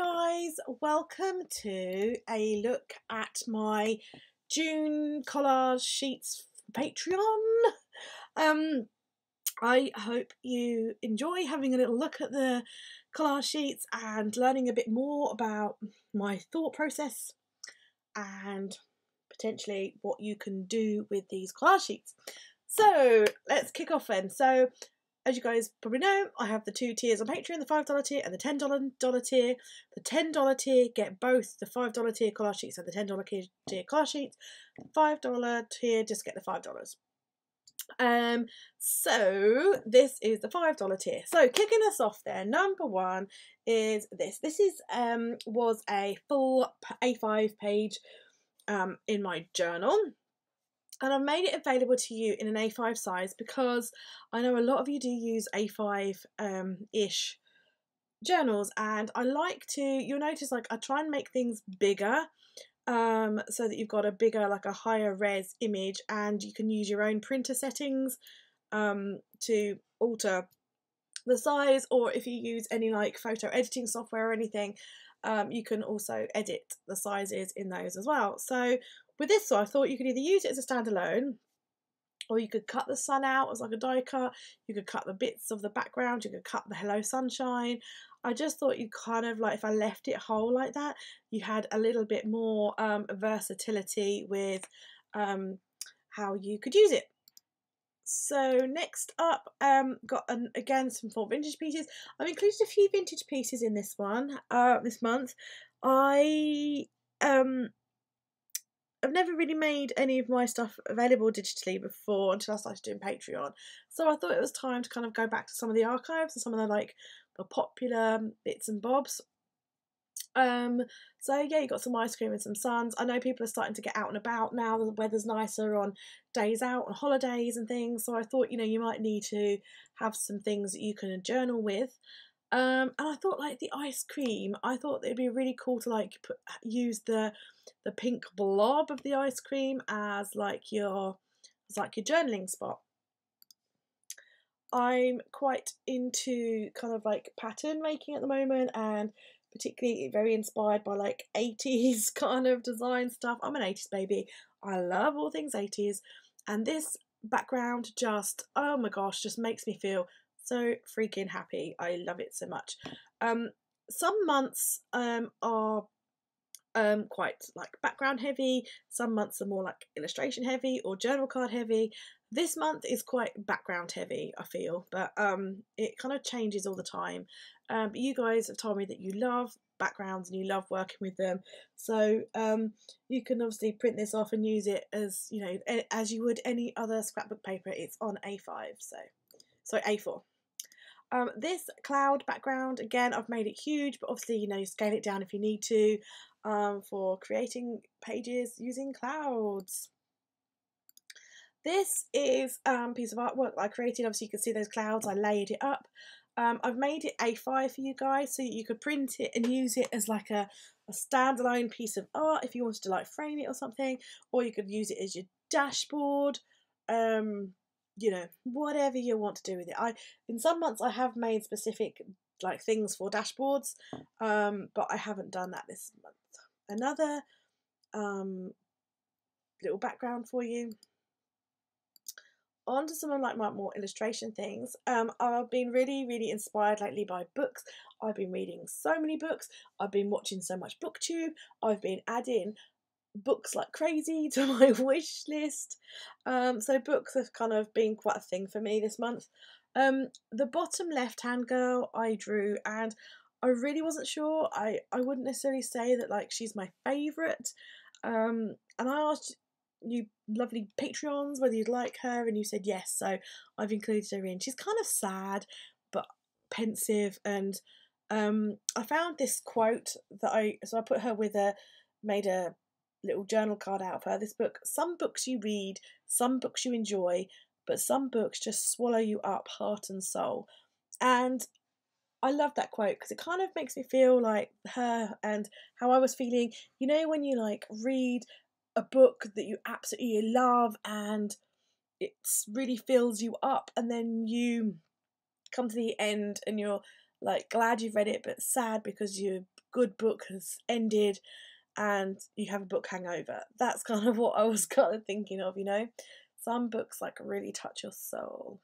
guys, welcome to a look at my June collage sheets for Patreon. I hope you enjoy having a little look at the collage sheets and learning a bit more about my thought process and potentially what you can do with these collage sheets. So let's kick off then. So as you guys probably know, I have the two tiers on Patreon, the $5 tier and the $10 tier. The $10 tier get both the $5 tier collage sheets and the $10 tier collage sheets. The $5 tier just get the $5. So this is the $5 tier. So kicking us off there, number one is this. This is was a full A5 page in my journal. And I've made it available to you in an A5 size because I know a lot of you do use A5-ish journals, and I like to, you'll notice like I try and make things bigger so that you've got a bigger, like a higher res image, and you can use your own printer settings to alter the size, or if you use any like photo editing software or anything, you can also edit the sizes in those as well. So with this, so I thought you could either use it as a standalone, or you could cut the sun out as like a die cut, you could cut the bits of the background, you could cut the hello sunshine. I just thought you kind of like, if I left it whole like that, you had a little bit more versatility with how you could use it. So next up, got again some more vintage pieces. I've included a few vintage pieces in this one this month. I've never really made any of my stuff available digitally before until I started doing Patreon. So I thought it was time to kind of go back to some of the archives and some of the popular bits and bobs. So yeah, you got some ice cream and some suns. I know people are starting to get out and about now. The weather's nicer on days out on holidays and things. So I thought, you might need to have some things that you can journal with. And I thought like the ice cream, I thought it'd be really cool to like use the pink blob of the ice cream as like your journaling spot. I'm quite into kind of like pattern making at the moment, and particularly very inspired by like 80s kind of design stuff. I'm an 80s baby. I love all things 80s, and this background just, oh my gosh, just makes me feel so freaking happy. I love it so much. Some months are quite like background heavy, some months are more like illustration heavy or journal card heavy. This month is quite background heavy, I feel, but it kind of changes all the time. But you guys have told me that you love backgrounds and you love working with them, so you can obviously print this off and use it as as you would any other scrapbook paper. It's on A5, so A4. This cloud background, again, I've made it huge, but obviously, you scale it down if you need to for creating pages using clouds. This is a piece of artwork that I created. Obviously, you can see those clouds. I layered it up. I've made it A5 for you guys so that you could print it and use it as like a standalone piece of art if you wanted to like frame it or something, or you could use it as your dashboard. Whatever you want to do with it. In some months I have made specific like things for dashboards, but I haven't done that this month. Another little background for you. On to some of like my more illustration things. I've been really inspired lately by books. I've been reading so many books. I've been watching so much booktube. I've been adding books like crazy to my wish list. So books have kind of been quite a thing for me this month. The bottom left hand girl I drew, and I really wasn't sure. I wouldn't necessarily say that like she's my favourite. And I asked you lovely Patreons whether you'd like her, and you said yes, so I've included her in. She's kind of sad but pensive, and I found this quote that I put her with made a little journal card out of her. This book: some books you read, some books you enjoy, but some books just swallow you up heart and soul. And I love that quote because it kind of makes me feel like her and how I was feeling, when you like read a book that you absolutely love and it really fills you up, and then you come to the end and you're like glad you've read it but sad because you good book has ended and you have a book hangover. That's kind of what I was kind of thinking of, you know. Some books like really touch your soul.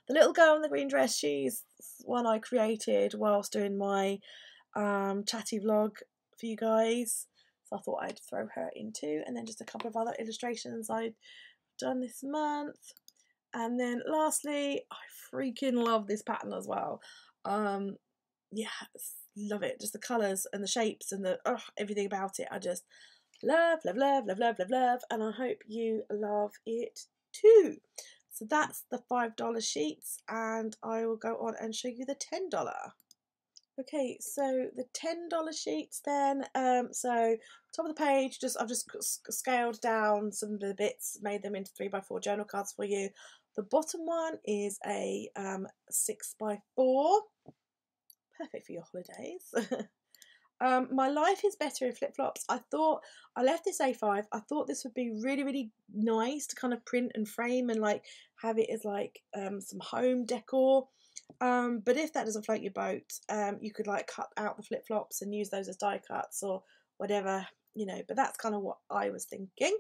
The Little Girl in the Green Dress, she's one I created whilst doing my chatty vlog for you guys. So I thought I'd throw her into, and then just a couple of other illustrations I'd done this month. And then lastly, I freaking love this pattern as well. Yeah, love it. Just the colours and the shapes and the everything about it. I just love, love, love, love, love, love, love. And I hope you love it too. So that's the $5 sheets, and I will go on and show you the $10. Okay, so the $10 sheets then, so top of the page, I've just scaled down some of the bits, made them into 3x4 journal cards for you. The bottom one is a 6x4, perfect for your holidays. My life is better in flip-flops. I left this A5, I thought this would be really, really nice to kind of print and frame and like have it as like some home decor. But if that doesn't float your boat, you could like cut out the flip-flops and use those as die cuts or whatever, you know, but that's kind of what I was thinking.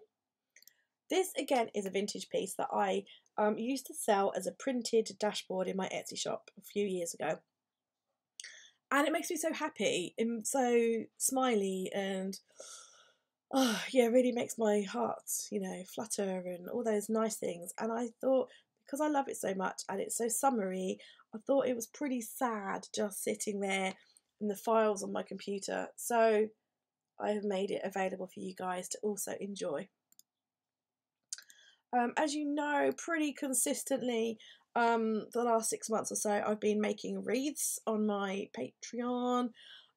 This again is a vintage piece that I used to sell as a printed dashboard in my Etsy shop a few years ago. And it makes me so happy and so smiley, and yeah, really makes my heart, you know, flutter and all those nice things. And I thought, because I love it so much and it's so summery, I thought it was pretty sad just sitting there in the files on my computer. So I have made it available for you guys to also enjoy. As you know, pretty consistently, the last 6 months or so, I've been making wreaths on my Patreon.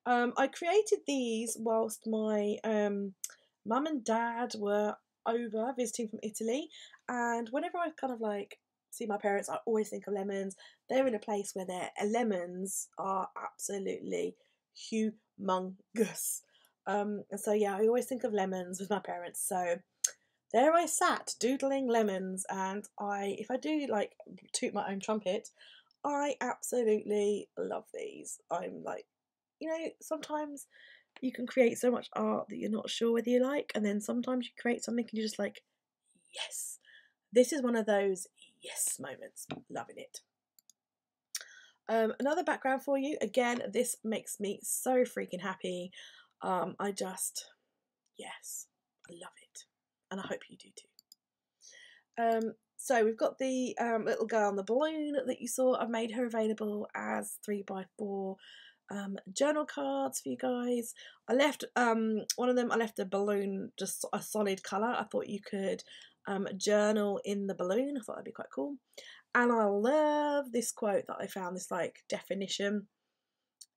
I created these whilst my mum and dad were over visiting from Italy, and whenever I kind of like see my parents, I always think of lemons. They're in a place where their lemons are absolutely humongous. And so yeah, I always think of lemons with my parents. So there I sat doodling lemons, and if I do like toot my own trumpet, I absolutely love these. I'm like, you know, sometimes you can create so much art that you're not sure whether you like, and then sometimes you create something and you're just like, yes. This is one of those yes moments. Loving it. Another background for you. Again, this makes me so freaking happy. Yes, I love it. And I hope you do too. So we've got the little girl on the balloon that you saw. I've made her available as 3x4 journal cards for you guys. I left one of them, I left the balloon just a solid colour. I thought you could journal in the balloon. I thought that'd be quite cool. And I love this quote that I found, this like definition.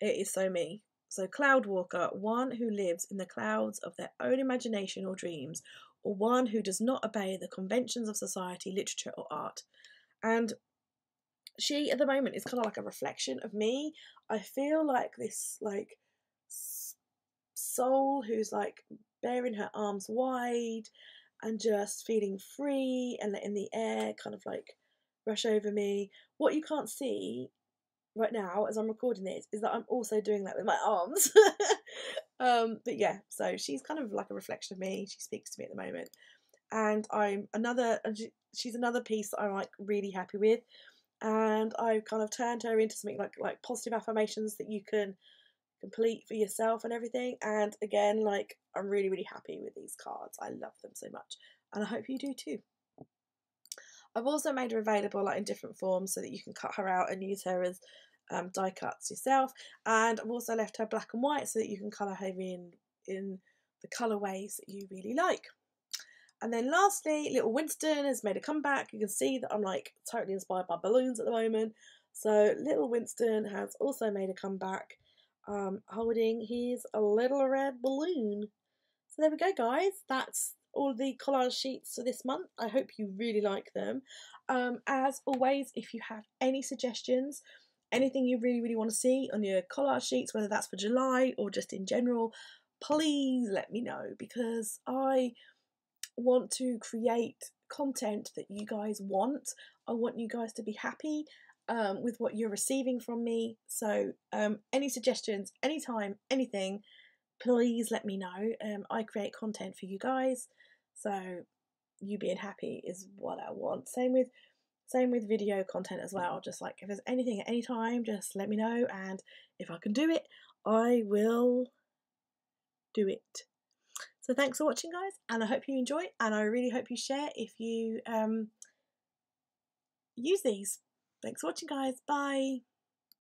It is so me. So cloud walker, one who lives in the clouds of their own imagination or dreams, or one who does not obey the conventions of society, literature or art. And she at the moment is kind of like a reflection of me. I feel like this like soul who's like bearing her arms wide and just feeling free and letting the air kind of like rush over me. What you can't see right now as I'm recording this is that I'm also doing that with my arms. But yeah, so she's kind of like a reflection of me. She speaks to me at the moment, and she's another piece that I'm like really happy with, and I've kind of turned her into something like positive affirmations that you can complete for yourself and everything. And again, like, I'm really, really happy with these cards. I love them so much, and I hope you do too. I've also made her available like in different forms so that you can cut her out and use her as die cuts yourself. And I've also left her black and white so that you can colour her in the colourways that you really like. And then lastly, little Winston has made a comeback. You can see that I'm like totally inspired by balloons at the moment. So little Winston has also made a comeback, holding his little red balloon. So there we go, guys. That's all the collage sheets for this month. I hope you really like them. As always, if you have any suggestions, anything you really, really want to see on your collage sheets, whether that's for July or just in general, please let me know, because I want to create content that you guys want. I want you guys to be happy, with what you're receiving from me. So any suggestions, anytime, anything, please let me know. I create content for you guys, so you being happy is what I want. Same with video content as well. Just like if there's anything at any time, just let me know, and if I can do it, I will do it. So thanks for watching, guys, and I hope you enjoy, and I really hope you share if you use these. Thanks for watching, guys. Bye.